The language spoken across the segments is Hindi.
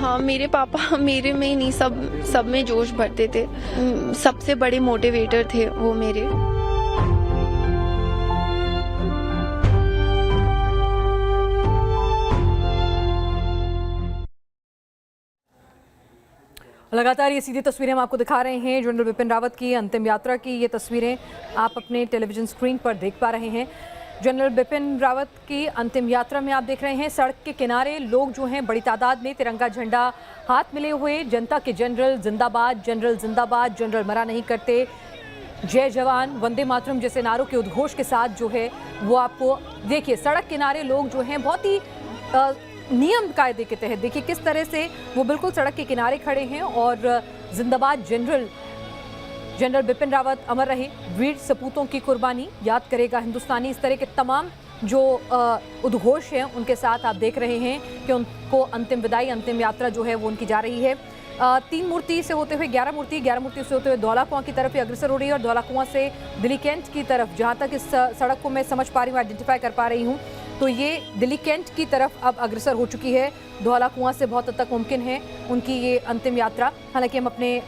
हाँ, मेरे पापा मेरे में ही नहीं, सब में जोश भरते थे। सबसे बड़े मोटिवेटर थे वो मेरे। लगातार ये सीधी तस्वीरें हम आपको दिखा रहे हैं जनरल बिपिन रावत की अंतिम यात्रा की। ये तस्वीरें आप अपने टेलीविजन स्क्रीन पर देख पा रहे हैं। जनरल बिपिन रावत की अंतिम यात्रा में आप देख रहे हैं सड़क के किनारे लोग जो हैं बड़ी तादाद में तिरंगा झंडा हाथ मिले हुए, जनता के जनरल जिंदाबाद, जनरल मरा नहीं करते, जय जवान, वंदे मातरम जैसे नारों के उद्घोष के साथ जो है वो आपको देखिए सड़क किनारे लोग जो हैं बहुत ही नियम कायदे के तहत देखिए किस तरह से वो बिल्कुल सड़क के किनारे खड़े हैं और जिंदाबाद जनरल बिपिन रावत अमर रहे, वीर सपूतों की कुर्बानी याद करेगा हिंदुस्तानी। इस तरह के तमाम जो उद्घोष हैं उनके साथ आप देख रहे हैं कि उनको अंतिम विदाई, अंतिम यात्रा जो है वो उनकी जा रही है। 3 मूर्ति से होते हुए 11 मूर्ति से होते हुए धौला कुआं की तरफ अग्रसर हो रही है और धौला कुआं से दिल्ली कैंट की तरफ, जहां तक इस सड़क को मैं समझ पा रही हूँ, आइडेंटिफाई कर पा रही हूँ, तो ये दिल्ली कैंट की तरफ अब अग्रसर हो चुकी है। धौला कुआं से बहुत हद तक मुमकिन है उनकी ये अंतिम यात्रा। हालांकि हम अपने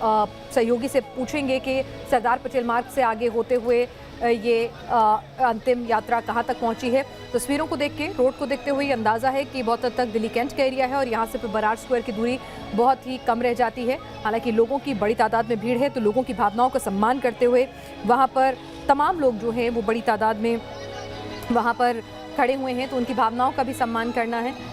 सहयोगी से पूछेंगे कि सरदार पटेल मार्ग से आगे होते हुए ये अंतिम यात्रा कहाँ तक पहुंची है। तस्वीरों को देख के, रोड को देखते हुए अंदाज़ा है कि बहुत हद तक दिल्ली कैंट का एरिया है और यहाँ से फिर बरार स्क्वायर की दूरी बहुत ही कम रह जाती है। हालांकि लोगों की बड़ी तादाद में भीड़ है, तो लोगों की भावनाओं का सम्मान करते हुए वहाँ पर तमाम लोग जो हैं वो बड़ी तादाद में वहाँ पर खड़े हुए हैं, तो उनकी भावनाओं का भी सम्मान करना है।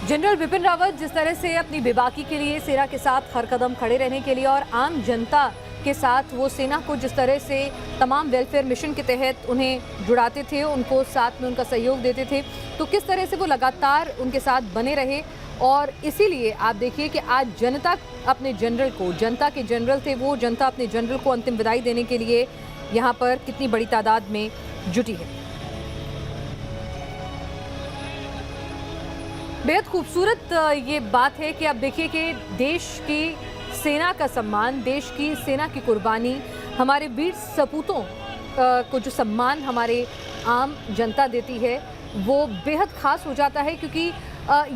जनरल बिपिन रावत जिस तरह से अपनी बेबाकी के लिए सेना के साथ हर कदम खड़े रहने के लिए और आम जनता के साथ वो सेना को जिस तरह से तमाम वेलफेयर मिशन के तहत उन्हें जुड़ाते थे, उनको साथ में उनका सहयोग देते थे, तो किस तरह से वो लगातार उनके साथ बने रहे। और इसीलिए आप देखिए कि आज जनता अपने जनरल को, जनता के जनरल थे वो, जनता अपने जनरल को अंतिम विदाई देने के लिए यहाँ पर कितनी बड़ी तादाद में जुटी है। बेहद खूबसूरत ये बात है कि आप देखिए कि देश की सेना का सम्मान, देश की सेना की कुर्बानी, हमारे वीर सपूतों को जो सम्मान हमारे आम जनता देती है वो बेहद खास हो जाता है, क्योंकि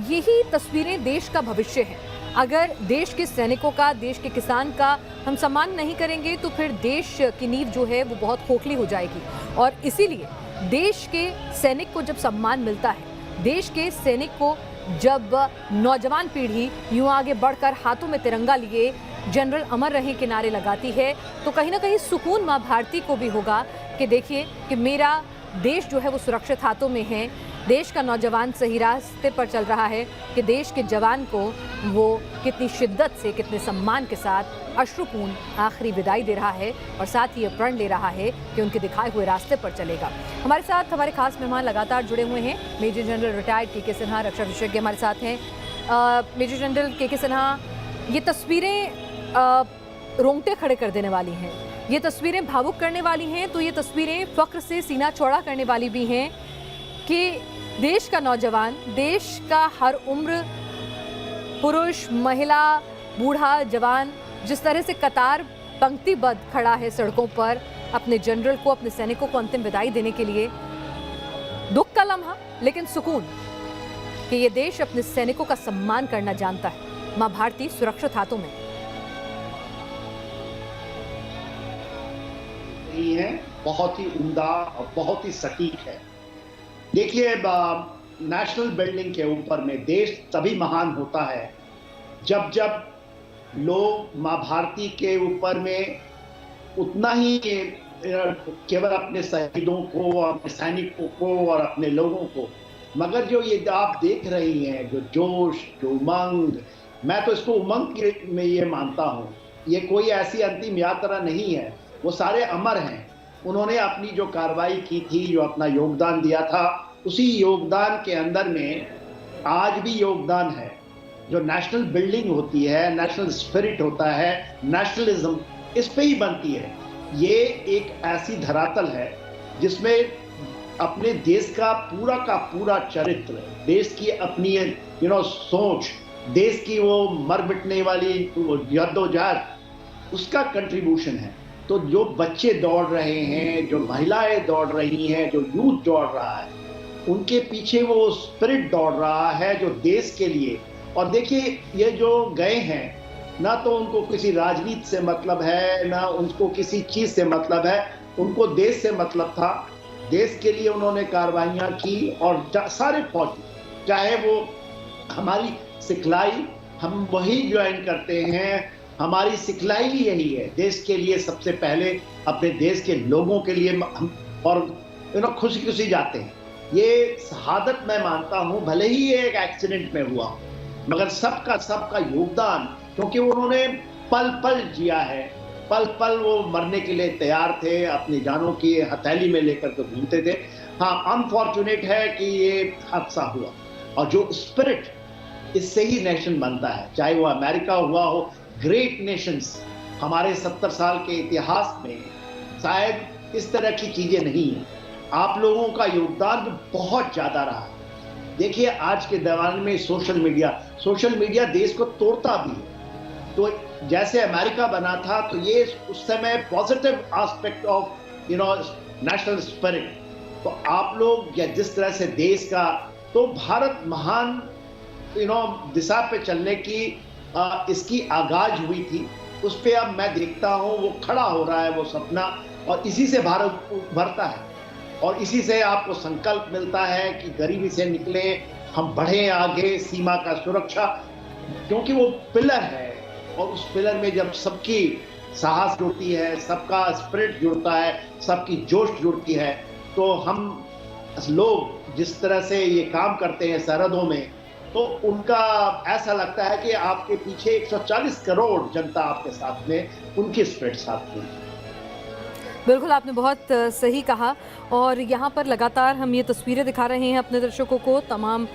यही तस्वीरें देश का भविष्य है। अगर देश के सैनिकों का, देश के किसान का हम सम्मान नहीं करेंगे तो फिर देश की नींव जो है वो बहुत खोखली हो जाएगी। और इसीलिए देश के सैनिक को जब सम्मान मिलता है, देश के सैनिक को जब नौजवान पीढ़ी यूं आगे बढ़कर हाथों में तिरंगा लिए जनरल अमर रहे के नारे लगाती है, तो कहीं ना कहीं सुकून माँ भारती को भी होगा कि देखिए कि मेरा देश जो है वो सुरक्षित हाथों में है, देश का नौजवान सही रास्ते पर चल रहा है, कि देश के जवान को वो कितनी शिद्दत से, कितने सम्मान के साथ अश्रुपूर्ण आखिरी विदाई दे रहा है और साथ ही ये प्रण ले रहा है कि उनके दिखाए हुए रास्ते पर चलेगा। हमारे साथ हमारे खास मेहमान लगातार जुड़े हुए हैं। मेजर जनरल रिटायर्ड के सिन्हा, रक्षा विशेषज्ञ हमारे साथ हैं। मेजर जनरल के सिन्हा, ये तस्वीरें रोंगटे खड़े कर देने वाली हैं, ये तस्वीरें भावुक करने वाली हैं, तो ये तस्वीरें फ़ख्र से सीना चौड़ा करने वाली भी हैं कि देश का नौजवान, देश का हर उम्र, पुरुष, महिला, बूढ़ा, जवान जिस तरह से कतार पंक्तिबद्ध खड़ा है सड़कों पर अपने जनरल को, अपने सैनिकों को अंतिम विदाई देने के लिए। दुख का लम्हा लेकिन सुकून कि ये देश अपने सैनिकों का सम्मान करना जानता है। मां भारती सुरक्षित हाथों में है, बहुत ही उम्दा और बहुत ही सटीक है। देखिए, नेशनल बिल्डिंग के ऊपर में देश तभी महान होता है जब जब लोग माँ भारती के ऊपर में उतना ही केवल अपने शहीदों को, अपने सैनिकों को और अपने लोगों को मगर जो ये आप देख रही हैं, जो जोश, जो उमंग, मैं तो इसको उमंग में ये मानता हूँ, ये कोई ऐसी अंतिम यात्रा नहीं है, वो सारे अमर हैं। उन्होंने अपनी जो कार्रवाई की थी, जो अपना योगदान दिया था, उसी योगदान के अंदर में आज भी योगदान है। जो नेशनल बिल्डिंग होती है, नेशनल स्पिरिट होता है, नेशनलिज्म, इस पे ही बनती है। ये एक ऐसी धरातल है जिसमें अपने देश का पूरा चरित्र, देश की अपनी सोच, देश की वो मर मिटने वाली जद्दोजहद, उसका कंट्रीब्यूशन है। तो जो बच्चे दौड़ रहे हैं, जो महिलाएं दौड़ रही हैं, जो यूथ दौड़ रहा है, उनके पीछे वो स्पिरिट दौड़ रहा है जो देश के लिए। और देखिए, ये जो गए हैं, ना तो उनको किसी राजनीति से मतलब है, ना उनको किसी चीज से मतलब है, उनको देश से मतलब था। देश के लिए उन्होंने कार्रवाइयाँ की। और सारे फौजी, चाहे वो हमारी सिखलाई, हम वही ज्वाइन करते हैं, हमारी सिखलाई भी यही है, देश के लिए सबसे पहले, अपने देश के लोगों के लिए और खुशी जाते हैं। ये शहादत मैं मानता हूँ, भले ही ये एक एक्सीडेंट में हुआ, मगर सबका योगदान, क्योंकि उन्होंने पल पल जिया है, पल पल वो मरने के लिए तैयार थे, अपनी जानों की हथेली में लेकर के घूमते थे। हाँ, अनफॉर्चुनेट है कि ये हादसा हुआ। और जो स्पिरिट, इससे ही नेशन बनता है, चाहे वो अमेरिका हुआ हो। ग्रेट नेशंस, हमारे 70 साल के इतिहास में शायद इस तरह की चीजें नहीं हैं। आप लोगों का योगदान भी बहुत ज्यादा रहा है। देखिए, आज के ज़माने में सोशल मीडिया देश को तोड़ता भी है। तो जैसे अमेरिका बना था, तो ये उस समय positive aspect of national spirit. तो आप लोग या जिस तरह से देश का, तो भारत महान दिशा पे चलने की इसकी आगाज हुई थी, उस पे अब मैं देखता हूँ वो खड़ा हो रहा है, वो सपना। और इसी से भारत उभरता है, और इसी से आपको संकल्प मिलता है कि गरीबी से निकले, हम बढ़े आगे, सीमा का सुरक्षा, क्योंकि वो पिलर है। और उस पिलर में जब सबकी साहस जुड़ती है, सबका स्पिरिट जुड़ता है, सबकी जोश जुड़ती है, तो हम लोग जिस तरह से ये काम करते हैं सरहदों में, तो उनका ऐसा लगता है कि आपके पीछे 140 करोड़ जनता आपके साथ में, उनकी स्पिरिट साथ में। बिल्कुल, आपने बहुत सही कहा। और यहाँ पर लगातार हम ये तस्वीरें दिखा रहे हैं अपने दर्शकों को, तमाम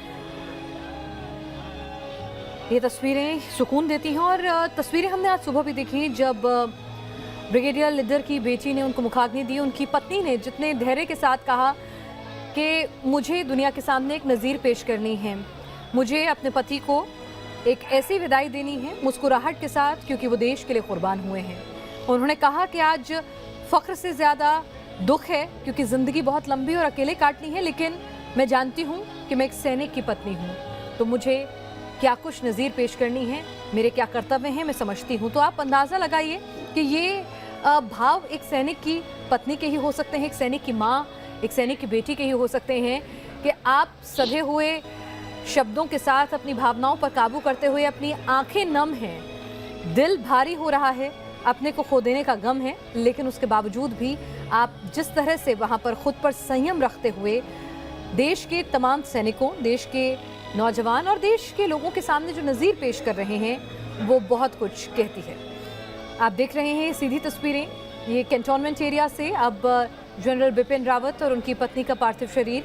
ये तस्वीरें सुकून देती हैं। और तस्वीरें हमने आज सुबह भी देखी, जब ब्रिगेडियर लिद्दर की बेटी ने उनको मुखाग्नि दी। उनकी पत्नी ने जितने धैर्य के साथ कहा कि मुझे दुनिया के सामने एक नज़ीर पेश करनी है, मुझे अपने पति को एक ऐसी विदाई देनी है मुस्कुराहट के साथ, क्योंकि वो देश के लिए कुर्बान हुए हैं। उन्होंने कहा कि आज फ़ख्र से ज़्यादा दुख है, क्योंकि ज़िंदगी बहुत लंबी और अकेले काटनी है, लेकिन मैं जानती हूँ कि मैं एक सैनिक की पत्नी हूँ, तो मुझे क्या कुछ नज़ीर पेश करनी है, मेरे क्या कर्तव्य हैं, मैं समझती हूँ। तो आप अंदाज़ा लगाइए कि ये भाव एक सैनिक की पत्नी के ही हो सकते हैं, एक सैनिक की माँ, एक सैनिक की बेटी के ही हो सकते हैं, कि आप सधे हुए शब्दों के साथ अपनी भावनाओं पर काबू करते हुए, अपनी आंखें नम हैं, दिल भारी हो रहा है, अपने को खो देने का गम है, लेकिन उसके बावजूद भी आप जिस तरह से वहाँ पर खुद पर संयम रखते हुए देश के तमाम सैनिकों, देश के नौजवान और देश के लोगों के सामने जो नज़ीर पेश कर रहे हैं, वो बहुत कुछ कहती है। आप देख रहे हैं सीधी तस्वीरें, ये कैंटोनमेंट एरिया से अब जनरल बिपिन रावत और उनकी पत्नी का पार्थिव शरीर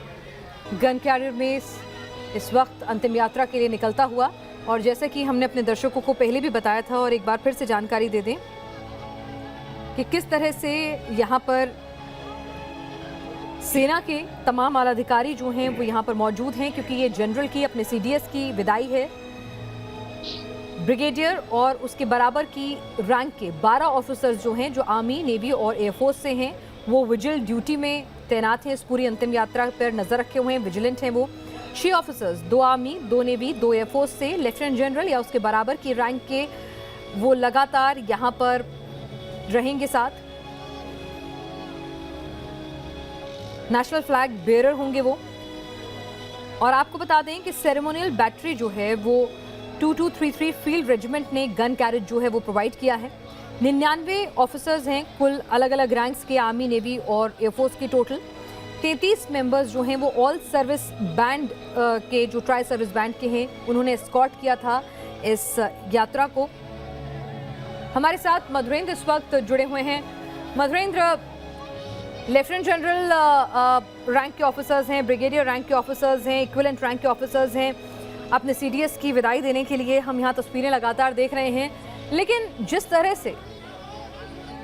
गन कैरियर में इस वक्त अंतिम यात्रा के लिए निकलता हुआ। और जैसे कि हमने अपने दर्शकों को पहले भी बताया था, और एक बार फिर से जानकारी दे दें कि किस तरह से यहाँ पर सेना के तमाम आला अधिकारी जो हैं वो यहाँ पर मौजूद हैं, क्योंकि ये जनरल की, अपने सीडीएस की विदाई है। ब्रिगेडियर और उसके बराबर की रैंक के 12 ऑफिसर्स जो हैं, जो आर्मी, नेवी और एयरफोर्स से हैं, वो विजिल ड्यूटी में तैनात हैं। इस पूरी अंतिम यात्रा पर नजर रखे हुए हैं, विजिलेंट हैं वो। 6 ऑफिसर्स, 2 आर्मी, 2 नेवी, 2 एयरफोर्स से लेफ्टिनेंट जनरल या उसके बराबर की रैंक के, वो लगातार यहाँ पर रहेंगे साथ। नेशनल फ्लैग बेयरर होंगे वो। और आपको बता दें कि सेरेमोनियल बैटरी जो है वो 2233 फील्ड रेजिमेंट ने गन कैरेज जो है वो प्रोवाइड किया है। 99 ऑफिसर्स हैं कुल, अलग अलग रैंक्स के, आर्मी, नेवी और एयरफोर्स की टोटल। 33 मेंबर्स जो हैं वो ऑल सर्विस बैंड के, जो ट्राई सर्विस बैंड के हैं, उन्होंने एस्कॉर्ट किया था इस यात्रा को। हमारे साथ मधुरेंद्र इस वक्त जुड़े हुए हैं। मधुरेंद्र, लेफ्टिनेंट जनरल रैंक के ऑफिसर्स हैं, ब्रिगेडियर रैंक के ऑफिसर्स हैं, इक्विवेलेंट रैंक के ऑफिसर्स हैं। अपने सीडीएस की विदाई देने के लिए हम यहाँ तस्वीरें लगातार देख रहे हैं, लेकिन जिस तरह से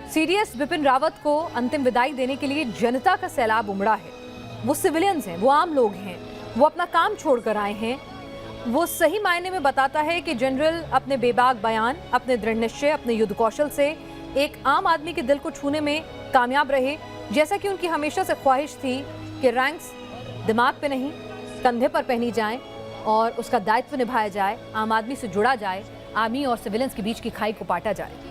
सीडीएस बिपिन रावत को अंतिम विदाई देने के लिए जनता का सैलाब उमड़ा है, वो सिविलियंस हैं, वो आम लोग हैं, वो अपना काम छोड़कर आए हैं, वो सही मायने में बताता है कि जनरल अपने बेबाक बयान, अपने दृढ़ निश्चय, अपने युद्ध कौशल से एक आम आदमी के दिल को छूने में कामयाब रहे, जैसा कि उनकी हमेशा से ख्वाहिश थी कि रैंक्स दिमाग पे नहीं कंधे पर पहनी जाएं और उसका दायित्व निभाया जाए, आम आदमी से जुड़ा जाए, आर्मी और सिविलियंस के बीच की खाई को पाटा जाए।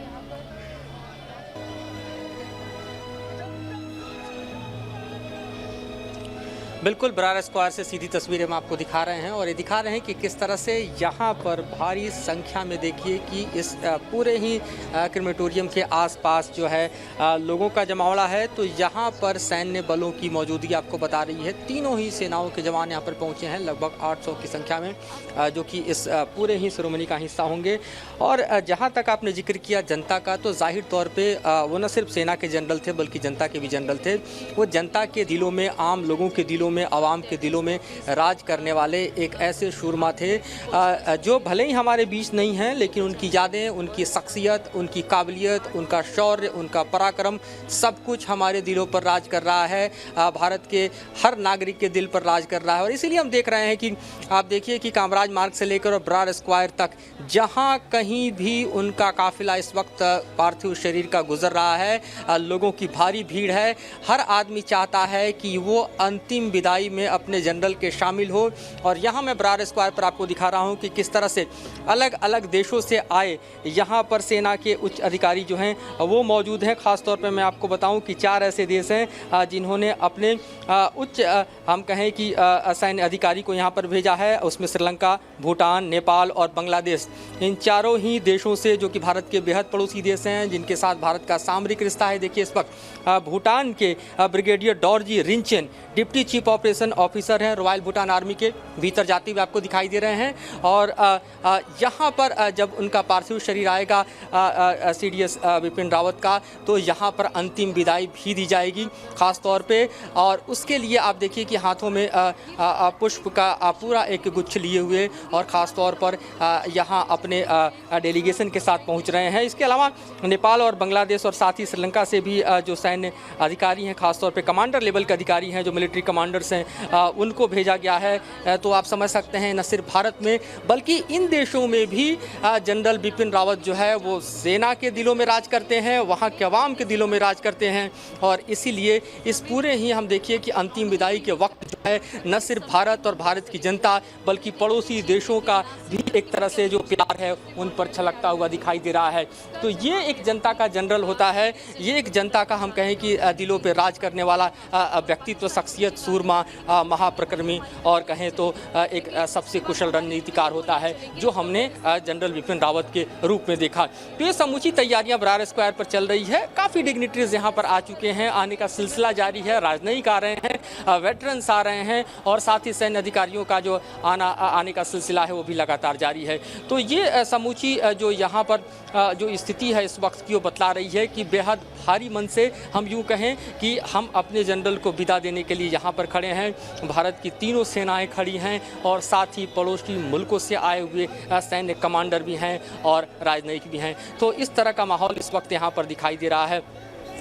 बिल्कुल, बरार स्क्वायर से सीधी तस्वीरें हम आपको दिखा रहे हैं और ये दिखा रहे हैं कि किस तरह से यहाँ पर भारी संख्या में देखिए कि इस पूरे ही क्रेमेटोरियम के आसपास जो है लोगों का जमावड़ा है। तो यहाँ पर सैन्य बलों की मौजूदगी आपको बता रही है। तीनों ही सेनाओं के जवान यहाँ पर पहुँचे हैं, लगभग 800 की संख्या में, जो कि इस पूरे ही सेरेमनी का हिस्सा होंगे। और जहाँ तक आपने जिक्र किया जनता का, तो जाहिर तौर पर वो न सिर्फ सेना के जनरल थे बल्कि जनता के भी जनरल थे। वो जनता के दिलों में, आम लोगों के दिलों में, आवाम के दिलों में राज करने वाले एक ऐसे शूरमा थे जो भले ही हमारे बीच नहीं हैं, लेकिन उनकी यादें, उनकी शख्सियत, उनकी काबिलियत, उनका शौर्य, उनका पराक्रम, सब कुछ हमारे दिलों पर राज कर रहा है, भारत के हर नागरिक के दिल पर राज कर रहा है। और इसीलिए हम देख रहे हैं कि आप देखिए कि कामराज मार्ग से लेकर और बरार स्क्वायर तक जहाँ कहीं भी उनका काफिला इस वक्त पार्थिव शरीर का गुजर रहा है, लोगों की भारी भीड़ है। हर आदमी चाहता है कि वो अंतिम विदाई में अपने जनरल के शामिल हो। और यहाँ मैं बरार स्क्वायर पर आपको दिखा रहा हूँ कि किस तरह से अलग अलग देशों से आए यहाँ पर सेना के उच्च अधिकारी जो हैं वो मौजूद हैं। ख़ास तौर पर मैं आपको बताऊँ कि 4 ऐसे देश हैं जिन्होंने अपने उच्च हम कहें कि सैन्य अधिकारी को यहाँ पर भेजा है। उसमें श्रीलंका, भूटान, नेपाल और बांग्लादेश, इन चारों ही देशों से, जो कि भारत के बेहद पड़ोसी देश हैं, जिनके साथ भारत का सामरिक रिश्ता है। देखिए इस वक्त भूटान के brigadier Dorji Rinchen deputy chief operation officer हैं, रॉयल भूटान आर्मी के, भीतर जाते हुए आपको दिखाई दे रहे हैं। और यहाँ पर जब उनका पार्थिव शरीर आएगा सीडीएस बिपिन रावत का, तो यहाँ पर अंतिम विदाई भी दी जाएगी ख़ास तौर पे। और उसके लिए आप देखिए कि हाथों में पुष्प का पूरा एक गुच्छ लिए हुए और ख़ास तौर पर यहाँ अपने डेलीगेशन के साथ पहुँच रहे हैं। इसके अलावा नेपाल और बांग्लादेश और साथ ही श्रीलंका से भी जो सैन्य अधिकारी हैं, ख़ासतौर पे कमांडर लेवल के अधिकारी हैं, जो मिलिट्री कमांडर्स हैं, उनको भेजा गया है। तो आप समझ सकते हैं न सिर्फ भारत में बल्कि इन देशों में भी जनरल बिपिन रावत जो है वो सेना के दिलों में राज करते हैं, वहाँ के अवाम के दिलों में राज करते हैं। और इसीलिए इस पूरे ही हम देखिए कि अंतिम विदाई के वक्त जो है न सिर्फ भारत और भारत की जनता बल्कि पड़ोसी देशों का भी एक तरह से जो प्यार है उन पर छलकता हुआ दिखाई दे रहा है। तो ये एक जनता का जनरल होता है, ये एक जनता का हम कहें कि दिलों पे राज करने वाला व्यक्तित्व, शख्सियत, सूरमा, महाप्रक्रमी और कहें तो एक सबसे कुशल रणनीतिकार होता है, जो हमने जनरल बिपिन रावत के रूप में देखा। तो ये समूची तैयारियां बरार स्क्वायर पर चल रही है। काफ़ी डिग्निटरीज यहाँ पर आ चुके हैं, आने का सिलसिला जारी है, राजनयिक आ रहे हैं, वेटरन्स आ रहे हैं और साथ ही सैन्य अधिकारियों का जो आने का सिलसिला है वो भी लगातार जारी है। तो ये समूची जो यहाँ पर जो स्थिति है इस वक्त की, वो बतला रही है कि बेहद भारी मन से हम यूँ कहें कि हम अपने जनरल को विदा देने के लिए यहाँ पर खड़े हैं। भारत की तीनों सेनाएं खड़ी हैं और साथ ही पड़ोसी मुल्कों से आए हुए सैन्य कमांडर भी हैं और राजनयिक भी हैं। तो इस तरह का माहौल इस वक्त यहाँ पर दिखाई दे रहा है।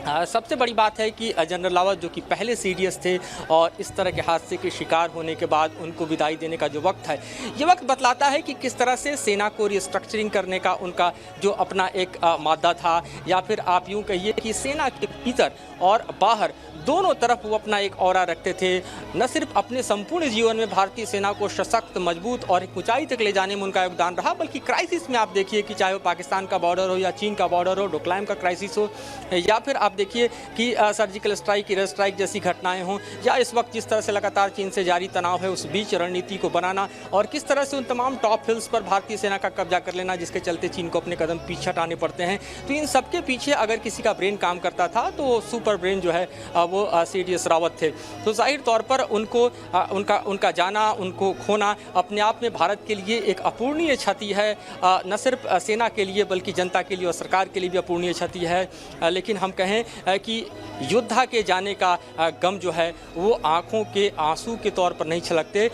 सबसे बड़ी बात है कि जनरल रावत जो कि पहले सीडीएस थे और इस तरह के हादसे के शिकार होने के बाद उनको विदाई देने का जो वक्त है, ये वक्त बतलाता है कि किस तरह से सेना को रिस्ट्रक्चरिंग करने का उनका जो अपना एक मादा था, या फिर आप यूँ कहिए कि सेना के भीतर और बाहर दोनों तरफ वो अपना एक ऑरा रखते थे। न सिर्फ अपने संपूर्ण जीवन में भारतीय सेना को सशक्त, मजबूत और एक ऊंचाई तक ले जाने में उनका योगदान रहा, बल्कि क्राइसिस में आप देखिए कि चाहे वो पाकिस्तान का बॉर्डर हो या चीन का बॉर्डर हो, डोकलाम का क्राइसिस हो, या फिर आप देखिए कि सर्जिकल स्ट्राइक, एयर स्ट्राइक जैसी घटनाएं हों, या इस वक्त जिस तरह से लगातार चीन से जारी तनाव है, उस बीच रणनीति को बनाना और किस तरह से उन तमाम टॉप हिल्स पर भारतीय सेना का कब्जा कर लेना, जिसके चलते चीन को अपने कदम पीछे हटाने पड़ते हैं। तो इन सबके पीछे अगर किसी का ब्रेन काम करता था तो सुपर ब्रेन जो है वो CDS रावत थे। तो जाहिर तौर पर उनको उनका जाना, उनको खोना अपने आप में भारत के लिए एक अपूर्णीय क्षति है, न सिर्फ सेना के लिए बल्कि जनता के लिए और सरकार के लिए भी अपूर्णीय क्षति है। लेकिन हम कहें कि योद्धा के जाने का गम जो है वो आंखों के आंसू के तौर पर नहीं छलकते।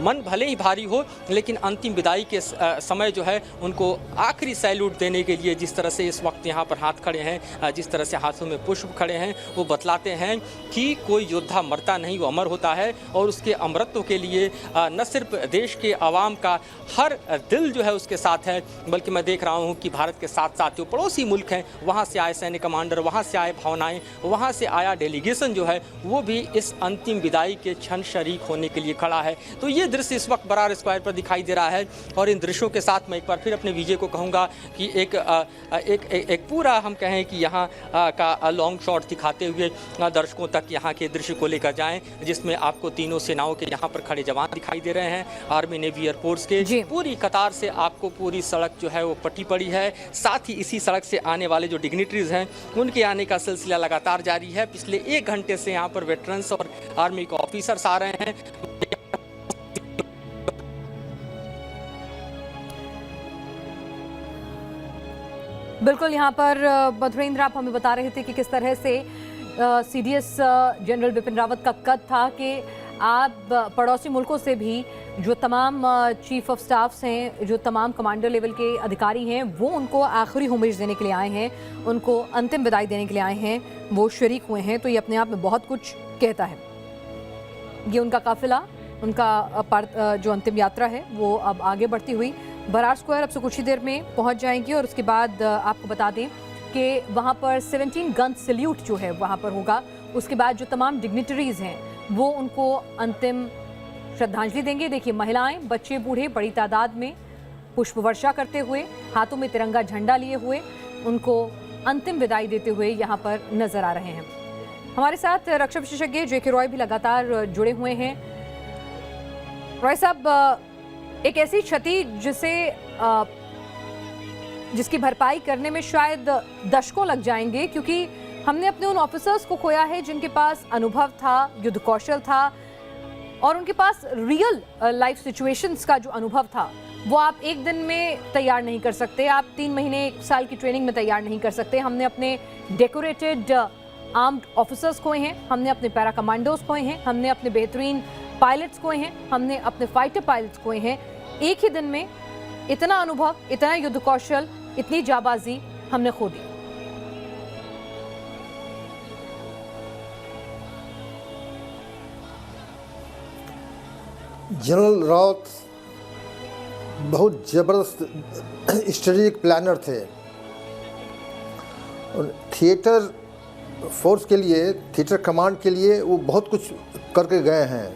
मन भले ही भारी हो, लेकिन अंतिम विदाई के समय जो है उनको आखिरी सैल्यूट देने के लिए जिस तरह से इस वक्त यहाँ पर हाथ खड़े हैं, जिस तरह से हाथों में पुष्प खड़े हैं, वो बतलाते हैं कि कोई योद्धा मरता नहीं, वो अमर होता है। और उसके अमरत्व के लिए न सिर्फ देश के आवाम का हर दिल जो है उसके साथ है, बल्कि मैं देख रहा हूँ कि भारत के साथ साथ जो पड़ोसी मुल्क हैं वहाँ से आए सैन्य कमांडर, वहाँ से आए भावनाएं, वहाँ से आया डेलीगेशन जो है वो भी इस अंतिम विदाई के क्षण शरीक होने के लिए खड़ा है। तो ये दृश्य इस वक्त बरार स्क्वायर पर दिखाई दे रहा है। और इन दृश्यों के साथ मैं एक बार फिर अपने विजय को कहूँगा कि एक पूरा हम कहें कि यहाँ का लॉन्ग शॉट दिखाते हुए दर्शकों तक यहाँ के दृश्य को लेकर जाएं, जिसमें आपको तीनों सेनाओं के यहाँ पर खड़े जवान दिखाई दे रहे हैं, आर्मी, नेवी, एयरफोर्स के। पूरी कतार से आपको पूरी सड़क जो है वो पट्टी पड़ी है। साथ ही इसी सड़क से आने वाले जो डिग्निटरीज हैं उनके आने का सिलसिला लगातार जारी है। पिछले 1 घंटे से यहाँ पर वेटरन्स और आर्मी के ऑफिसर्स आ रहे हैं। बिल्कुल, यहाँ पर मधुरेंद्र आप हमें बता रहे थे कि किस तरह से CDS जनरल बिपिन रावत का कद था कि आप पड़ोसी मुल्कों से भी जो तमाम चीफ ऑफ स्टाफ्स हैं, जो तमाम कमांडर लेवल के अधिकारी हैं, वो उनको आखिरी होमेज देने के लिए आए हैं, उनको अंतिम विदाई देने के लिए आए हैं, वो शरीक हुए हैं। तो ये अपने आप में बहुत कुछ कहता है। ये उनका काफिला, उनका जो अंतिम यात्रा है वो अब आगे बढ़ती हुई बरार स्क्वायर अब से कुछ ही देर में पहुंच जाएंगी। और उसके बाद आपको बता दें कि वहाँ पर 17 गन सल्यूट जो है वहाँ पर होगा। उसके बाद जो तमाम डिग्निटरीज हैं वो उनको अंतिम श्रद्धांजलि देंगे। देखिए, महिलाएं, बच्चे, बूढ़े बड़ी तादाद में पुष्प वर्षा करते हुए, हाथों में तिरंगा झंडा लिए हुए उनको अंतिम विदाई देते हुए यहाँ पर नजर आ रहे हैं। हमारे साथ रक्षा विशेषज्ञ JK रॉय भी लगातार जुड़े हुए हैं। रॉय साहब, एक ऐसी क्षति जिसकी भरपाई करने में शायद दशकों लग जाएंगे, क्योंकि हमने अपने उन ऑफिसर्स को खोया है जिनके पास अनुभव था, युद्ध कौशल था और उनके पास रियल लाइफ सिचुएशंस का जो अनुभव था वो आप एक दिन में तैयार नहीं कर सकते, आप 3 महीने 1 साल की ट्रेनिंग में तैयार नहीं कर सकते। हमने अपने डेकोरेटेड आर्म्ड ऑफिसर्स खोए हैं, हमने अपने पैरा कमांडोज खोए हैं, हमने अपने बेहतरीन पायलट्स खोए हैं, हमने अपने फाइटर पायलट्स खोए हैं। एक ही दिन में इतना अनुभव, इतना युद्ध कौशल, इतनी जाबाजी हमने खो दी। जनरल रावत बहुत ज़बरदस्त स्ट्रेटेजिक प्लानर थे। थिएटर फोर्स के लिए, थिएटर कमांड के लिए वो बहुत कुछ करके गए हैं।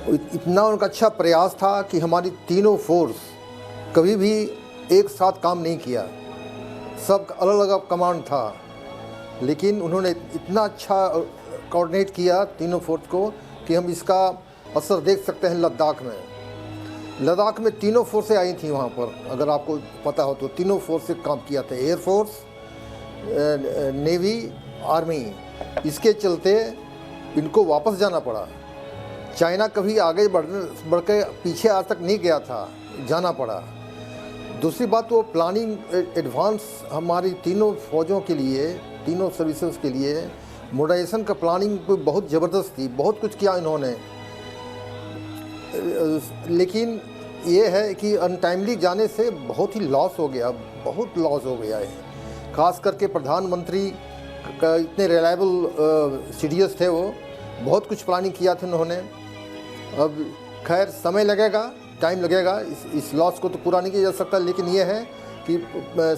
इतना उनका अच्छा प्रयास था कि हमारी तीनों फोर्स कभी भी एक साथ काम नहीं किया, सब अलग अलग कमांड था, लेकिन उन्होंने इतना अच्छा कोऑर्डिनेट किया तीनों फोर्स को कि हम इसका असर देख सकते हैं लद्दाख में तीनों फोर्सें आई थी वहाँ पर। अगर आपको पता हो तो तीनों फोर्स से काम किया था, एयरफोर्स, नेवी, आर्मी। इसके चलते इनको वापस जाना पड़ा। चाइना कभी आगे बढ़ के पीछे आज तक नहीं गया था, जाना पड़ा। दूसरी बात, वो प्लानिंग एडवांस हमारी तीनों फौजों के लिए, तीनों सर्विसेज के लिए मॉडर्नाइजेशन का प्लानिंग बहुत ज़बरदस्त थी, बहुत कुछ किया इन्होंने। लेकिन ये है कि अनटाइमली जाने से बहुत ही लॉस हो गया, बहुत लॉस हो गया है। ख़ास करके प्रधानमंत्री का इतने रिलायबल CDS थे, वो बहुत कुछ प्लानिंग किया था उन्होंने। अब खैर समय लगेगा, टाइम लगेगा, इस लॉस को तो पूरा नहीं किया जा सकता, लेकिन ये है कि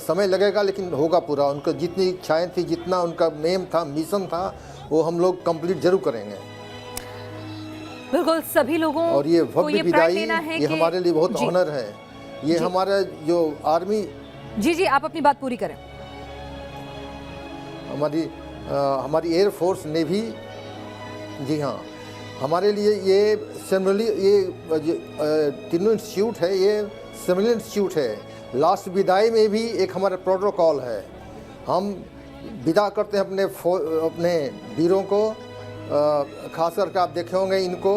समय लगेगा लेकिन होगा पूरा। उनका जितनी इच्छाएँ थी, जितना उनका मेम था, मिशन था, वो हम लोग कंप्लीट जरूर करेंगे। बिल्कुल, सभी लोगों और ये भव्य विदाई, ये हमारे लिए बहुत ऑनर है। ये हमारा जो आर्मी, जी आप अपनी बात पूरी करें। हमारी एयरफोर्स, नेवी, जी हाँ, हमारे लिए ये सेमिनली, ये तीनों इंस्टीट्यूट है, ये सेमिनल इंस्टीट्यूट है। लास्ट विदाई में भी एक हमारा प्रोटोकॉल है। हम विदा करते हैं अपने वीरों को। खास करके आप देखे होंगे इनको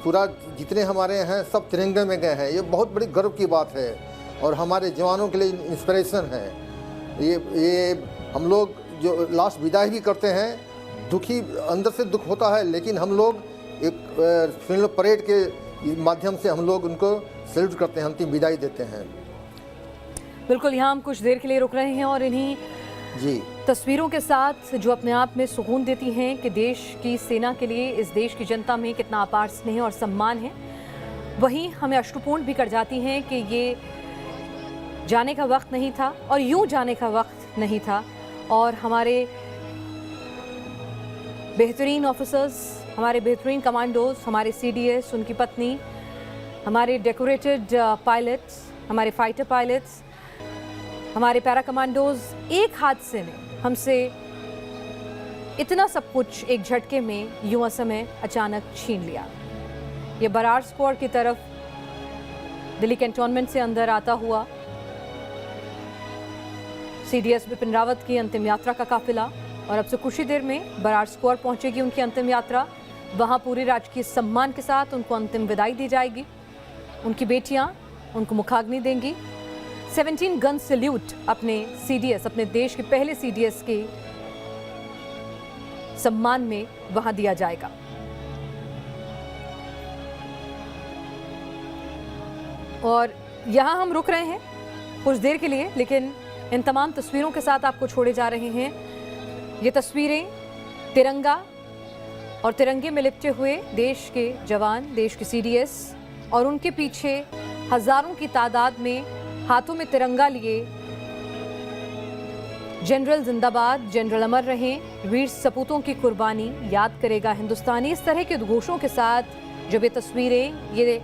पूरा जितने हमारे हैं सब तिरंगे में गए हैं। ये बहुत बड़ी गर्व की बात है और हमारे जवानों के लिए इंस्पिरेशन है। ये हम लोग जो लास्ट विदाई भी करते हैं, दुखी अंदर से दुख होता है, लेकिन हम लोग एक फ्यूनरल परेड के माध्यम से हम लोग उनको सैल्यूट करते हैं, अंतिम विदाई देते हैं। बिल्कुल, यहाँ हम कुछ देर के लिए रुक रहे हैं और इन्हीं जी तस्वीरों के साथ जो अपने आप में सुकून देती हैं कि देश की सेना के लिए इस देश की जनता में कितना अपार स्नेह और सम्मान है, वहीं हमें अश्रुपूर्ण भी कर जाती हैं कि ये जाने का वक्त नहीं था और यूं जाने का वक्त नहीं था। और हमारे बेहतरीन ऑफिसर्स, हमारे बेहतरीन कमांडोज, हमारे CDS, उनकी पत्नी, हमारे डेकोरेटेड पायलट्स, हमारे फाइटर पायलट्स, हमारे पैरा कमांडोज, एक हादसे ने हमसे इतना सब कुछ एक झटके में यूं असमय अचानक छीन लिया। ये बरार स्क्वाड की तरफ दिल्ली कैंटोनमेंट से अंदर आता हुआ CDS बिपिन रावत की अंतिम यात्रा का काफिला, और अब से कुछ ही देर में बरार स्क्वाड पहुंचेगी उनकी अंतिम यात्रा। वहां पूरे राजकीय सम्मान के साथ उनको अंतिम विदाई दी जाएगी। उनकी बेटियां उनको मुखाग्नि देंगी। 17 गन सैल्यूट अपने CDS, अपने देश के पहले CDS के सम्मान में वहां दिया जाएगा। और यहां हम रुक रहे हैं कुछ देर के लिए, लेकिन इन तमाम तस्वीरों के साथ आपको छोड़े जा रहे हैं। ये तस्वीरें तिरंगा और तिरंगे में लिपटे हुए देश के जवान, देश के CDS और उनके पीछे हजारों की तादाद में हाथों में तिरंगा लिए जनरल जिंदाबाद, जनरल अमर रहें, वीर सपूतों की कुर्बानी याद करेगा हिंदुस्तानी। इस तरह के उद्घोषों के साथ जब ये तस्वीरें, ये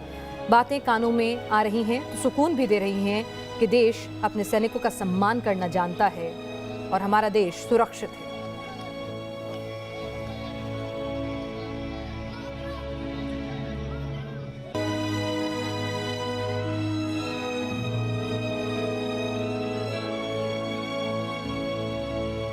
बातें कानों में आ रही हैं तो सुकून भी दे रही हैं कि देश अपने सैनिकों का सम्मान करना जानता है और हमारा देश सुरक्षित है।